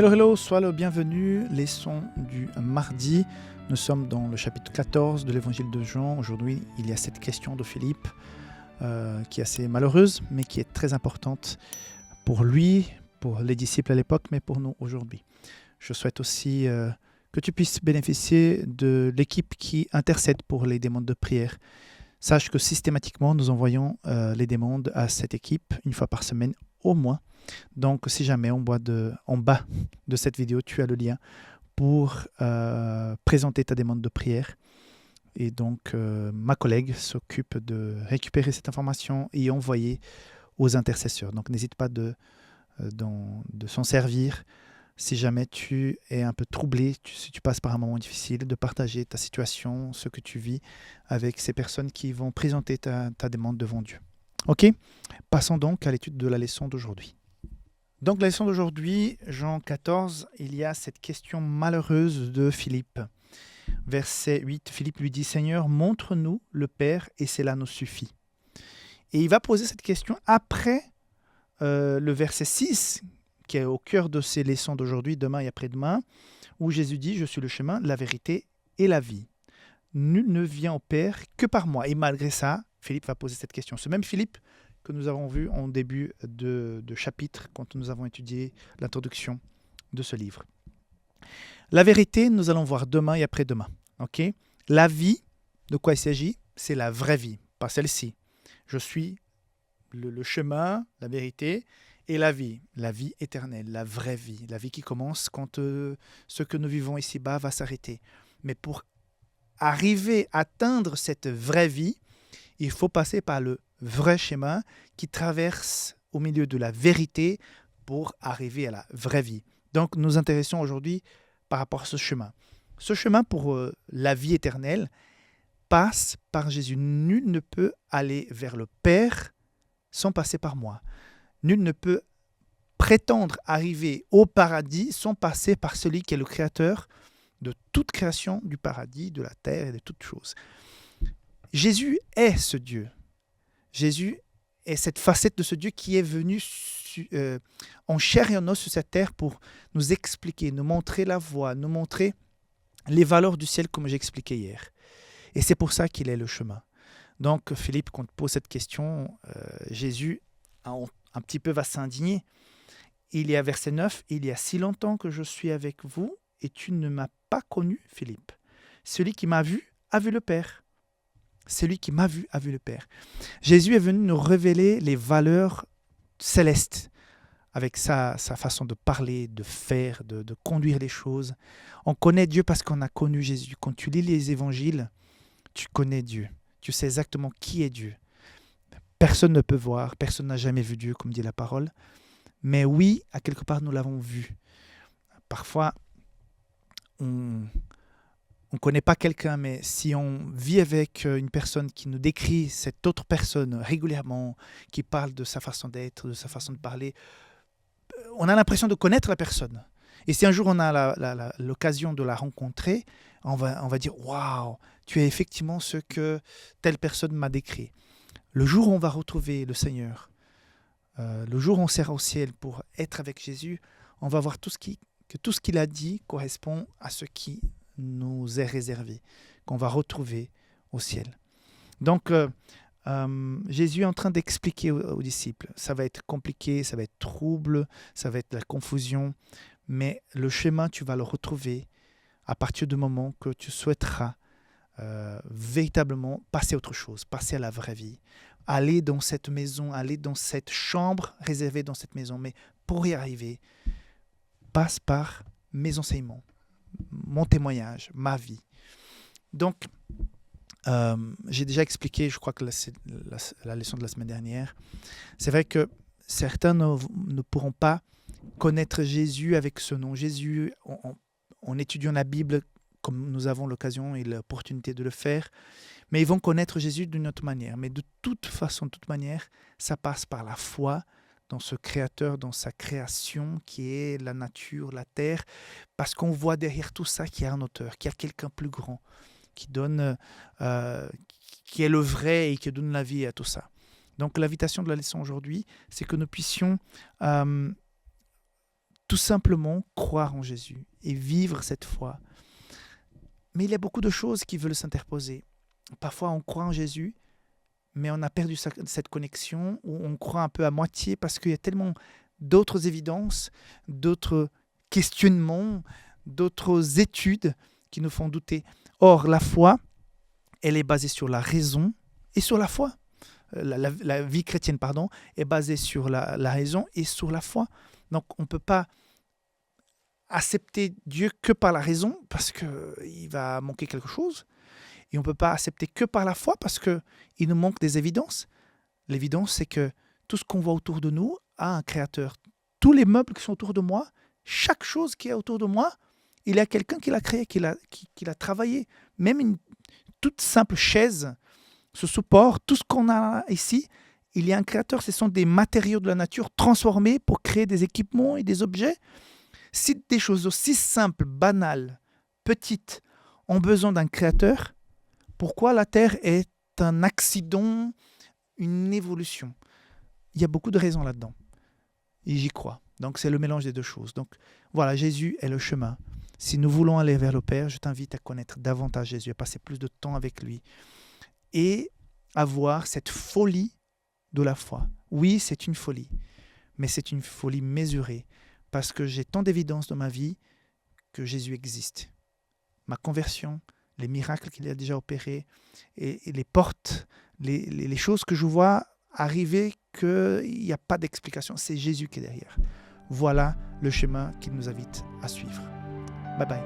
Hello, sois le bienvenu, leçon du mardi. Nous sommes dans le chapitre 14 de l'évangile de Jean. Aujourd'hui, il y a cette question de Philippe qui est assez malheureuse, mais qui est très importante pour lui, pour les disciples à l'époque, mais pour nous aujourd'hui. Je souhaite aussi que tu puisses bénéficier de l'équipe qui intercède pour les demandes de prière. Sache que systématiquement, nous envoyons les demandes à cette équipe une fois par semaine au moins. Donc, si jamais en bas de cette vidéo, tu as le lien pour présenter ta demande de prière. Et donc, ma collègue s'occupe de récupérer cette information et envoyer aux intercesseurs. Donc, n'hésite pas de s'en servir. Si jamais tu es un peu troublé, si tu passes par un moment difficile, de partager ta situation, ce que tu vis avec ces personnes qui vont présenter ta demande devant Dieu. Ok ? Passons donc à l'étude de la leçon d'aujourd'hui. Donc la leçon d'aujourd'hui, Jean 14, il y a cette question malheureuse de Philippe. Verset 8, Philippe lui dit « Seigneur, montre-nous le Père et cela nous suffit. » Et il va poser cette question après le verset 6, qui est au cœur de ces leçons d'aujourd'hui, demain et après-demain, où Jésus dit « Je suis le chemin, la vérité et la vie. Nul ne vient au Père que par moi. » Et malgré ça, Philippe va poser cette question. Ce même Philippe que nous avons vu en début de chapitre, quand nous avons étudié l'introduction de ce livre. La vérité, nous allons voir demain et après-demain. Okay ? La vie, de quoi il s'agit ? C'est la vraie vie, pas celle-ci. Je suis le chemin, la vérité et la vie éternelle, la vraie vie, la vie qui commence quand ce que nous vivons ici-bas va s'arrêter. Mais pour arriver à atteindre cette vraie vie, il faut passer par le vrai chemin qui traverse au milieu de la vérité pour arriver à la vraie vie. Donc, nous nous intéressons aujourd'hui par rapport à ce chemin. Ce chemin pour la vie éternelle passe par Jésus. Nul ne peut aller vers le Père sans passer par moi. Nul ne peut prétendre arriver au paradis sans passer par celui qui est le créateur de toute création, du paradis, de la terre et de toutes choses. Jésus est ce Dieu. Jésus est cette facette de ce Dieu qui est venu en chair et en os sur cette terre pour nous expliquer, nous montrer la voie, nous montrer les valeurs du ciel comme j'ai expliqué hier. Et c'est pour ça qu'il est le chemin. Donc Philippe, quand il pose cette question, Jésus un petit peu va s'indigner. Il y a verset 9, « Il y a si longtemps que je suis avec vous et tu ne m'as pas connu, Philippe. Celui qui m'a vu a vu le Père. » Celui qui m'a vu a vu le Père. Jésus est venu nous révéler les valeurs célestes avec sa façon de parler, de faire, de conduire les choses. On connaît Dieu parce qu'on a connu Jésus. Quand tu lis les évangiles, tu connais Dieu. Tu sais exactement qui est Dieu. Personne ne peut voir, personne n'a jamais vu Dieu, comme dit la parole. Mais oui, à quelque part, nous l'avons vu. Parfois, on ne connaît pas quelqu'un, mais si on vit avec une personne qui nous décrit cette autre personne régulièrement, qui parle de sa façon d'être, de sa façon de parler, on a l'impression de connaître la personne. Et si un jour on a l'occasion de la rencontrer, on va dire « Waouh, tu es effectivement ce que telle personne m'a décrit. » Le jour où on va retrouver le Seigneur, le jour où on sera au ciel pour être avec Jésus, on va voir que tout ce qu'il a dit correspond à ce qui nous est réservé, qu'on va retrouver au ciel. Donc, Jésus est en train d'expliquer aux disciples. Ça va être compliqué, ça va être trouble, ça va être la confusion, mais le chemin, tu vas le retrouver à partir du moment que tu souhaiteras véritablement passer à autre chose, passer à la vraie vie, aller dans cette maison, aller dans cette chambre réservée dans cette maison. Mais pour y arriver, passe par mes enseignements, mon témoignage, ma vie. Donc, j'ai déjà expliqué, je crois que la leçon de la semaine dernière, c'est vrai que certains ne pourront pas connaître Jésus avec ce nom. Jésus, en étudiant la Bible, comme nous avons l'occasion et l'opportunité de le faire, mais ils vont connaître Jésus d'une autre manière. Mais de toute façon, de toute manière, ça passe par la foi dans ce Créateur, dans sa création qui est la nature, la terre, parce qu'on voit derrière tout ça qu'il y a un auteur, qu'il y a quelqu'un plus grand, qui est le vrai et qui donne la vie à tout ça. Donc l'invitation de la leçon aujourd'hui, c'est que nous puissions tout simplement croire en Jésus et vivre cette foi. Mais il y a beaucoup de choses qui veulent s'interposer. Parfois, on croit en Jésus, mais on a perdu cette connexion, ou on croit un peu à moitié parce qu'il y a tellement d'autres évidences, d'autres questionnements, d'autres études qui nous font douter. Or, la foi, elle est basée sur la raison et sur la foi. La vie chrétienne, est basée sur la raison et sur la foi. Donc, on ne peut pas accepter Dieu que par la raison parce qu'il va manquer quelque chose. Et on ne peut pas accepter que par la foi parce qu'il nous manque des évidences. L'évidence, c'est que tout ce qu'on voit autour de nous a un créateur. Tous les meubles qui sont autour de moi, chaque chose qui est autour de moi, il y a quelqu'un qui l'a créé, qui l'a travaillé. Même une toute simple chaise, ce support, tout ce qu'on a ici, il y a un créateur. Ce sont des matériaux de la nature transformés pour créer des équipements et des objets. Si des choses aussi simples, banales, petites, ont besoin d'un créateur, pourquoi la Terre est un accident, une évolution? Il y a beaucoup de raisons là-dedans. Et j'y crois. Donc c'est le mélange des deux choses. Donc voilà, Jésus est le chemin. Si nous voulons aller vers le Père, je t'invite à connaître davantage Jésus, à passer plus de temps avec lui et avoir cette folie de la foi. Oui, c'est une folie, mais c'est une folie mesurée parce que j'ai tant d'évidence dans ma vie que Jésus existe. Ma conversion, les miracles qu'il a déjà opérés et les portes, les choses que je vois arriver qu'il n'y a pas d'explication. C'est Jésus qui est derrière. Voilà le chemin qu'il nous invite à suivre. Bye bye.